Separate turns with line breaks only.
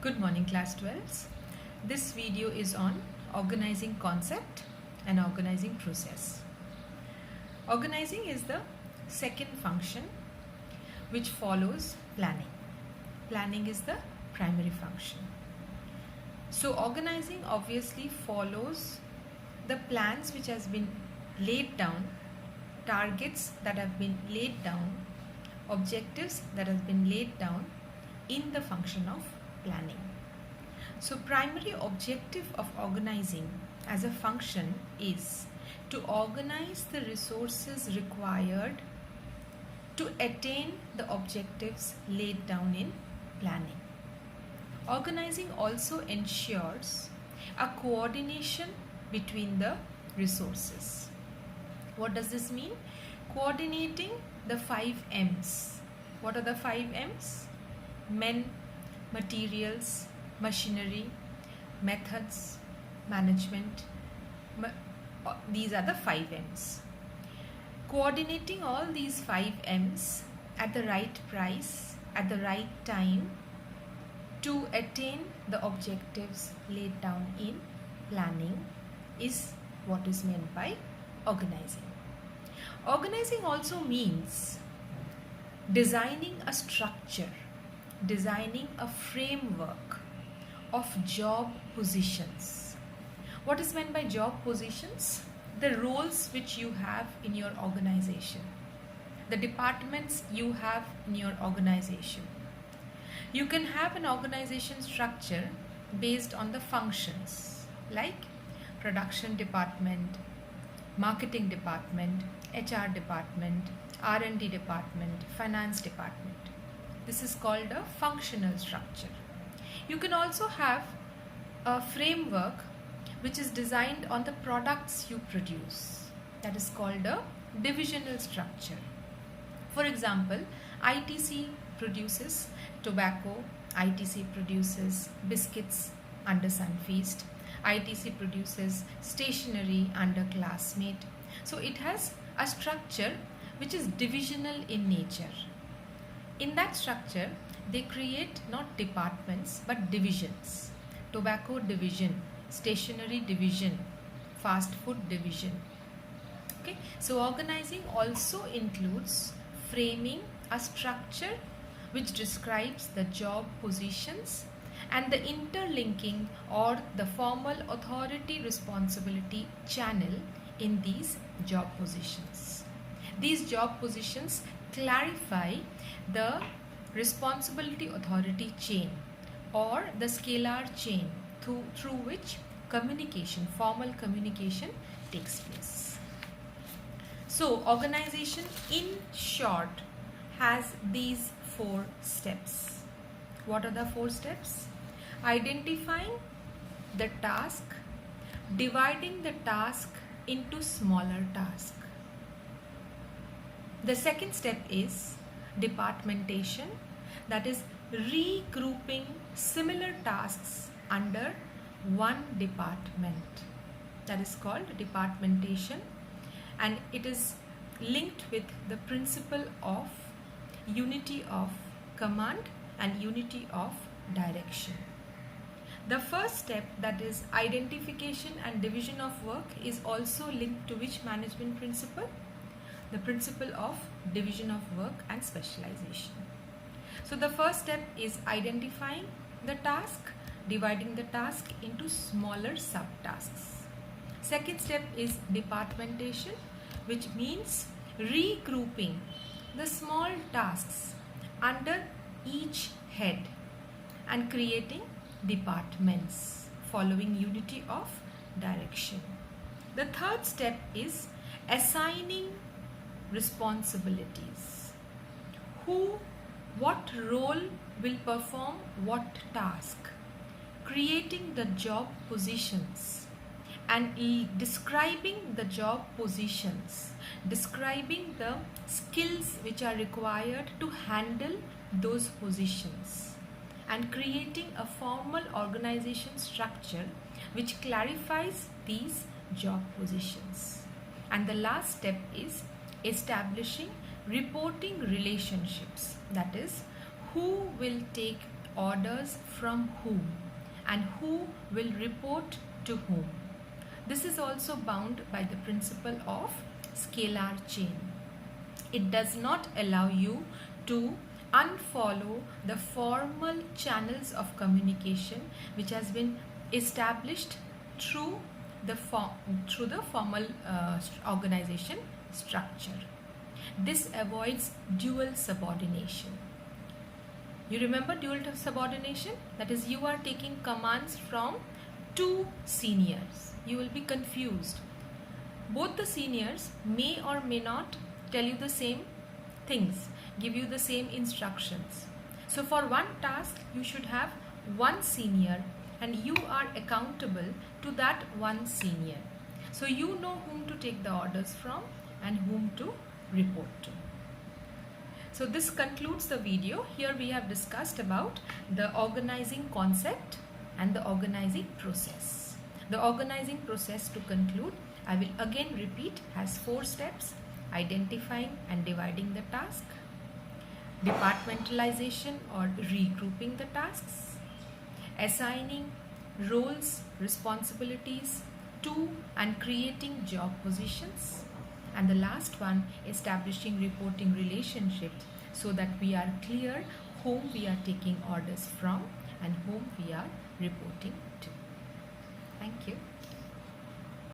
Good morning, class 12s. This video is on organizing concept and organizing process. Organizing is the second function which follows planning. Planning is the primary function. So organizing obviously follows the plans which has been laid down, targets that have been laid down, objectives that have been laid down in the function of planning. So primary objective of organizing as a function is to organize the resources required to attain the objectives laid down in planning. Organizing also ensures a coordination between the resources. What does this mean? Coordinating the 5 M's. What are the 5 M's? Men, materials, machinery, methods, management. These are the 5 M's. Coordinating all these 5 M's at the right price, at the right time to attain the objectives laid down in planning is what is meant by organizing. Organizing also means designing a structure, designing a framework of job positions. What is meant by job positions? The roles which you have in your organization, the departments you have in your organization. You can have an organization structure based on the functions like production department, marketing department, HR department, R&D department, finance department. This is called a functional structure. You can also have a framework which is designed on the products you produce. That is called a divisional structure. For example, ITC produces tobacco, ITC produces biscuits under Sunfeast, ITC produces stationery under Classmate. So it has a structure which is divisional in nature. In that structure, they create not departments but divisions. Tobacco division, stationery division, fast food division. Okay, so organizing also includes framing a structure which describes the job positions and the interlinking or the formal authority responsibility channel in these job positions. These job positions clarify the responsibility authority chain or the scalar chain through which communication, formal communication takes place. So organization in short has these 4 steps. What are the 4 steps? Identifying the task, dividing the task into smaller tasks. The second step is departmentation, that is regrouping similar tasks under one department. That is called departmentation, and it is linked with the principle of unity of command and unity of direction. The first step, that is identification and division of work, is also linked to which management principle? The principle of division of work and specialization. So the first step is identifying the task, dividing the task into smaller subtasks. Second step is departmentation, which means regrouping the small tasks under each head and creating departments following unity of direction. The third step is assigning responsibilities. Who, what role will perform what task, creating the job positions and describing the job positions, describing the skills which are required to handle those positions, and creating a formal organization structure which clarifies these job positions. And the last step is establishing reporting relationships, that is, who will take orders from whom and who will report to whom. This is also bound by the principle of scalar chain. It does not allow you to unfollow the formal channels of communication which has been established through the formal organization structure. This avoids dual subordination. You remember dual subordination? That is, you are taking commands from two seniors. You will be confused. Both the seniors may or may not tell you the same things, give you the same instructions. So for one task, you should have one senior and you are accountable to that one senior. So you know whom to take the orders from and whom to report to. So this concludes the video. Here we have discussed about the organizing concept and the organizing process. The organizing process, to conclude, I will again repeat, has 4 steps: identifying and dividing the task, departmentalization or regrouping the tasks, assigning roles, responsibilities to and creating job positions, and the last one, establishing reporting relationships so that we are clear whom we are taking orders from and whom we are reporting to. Thank you.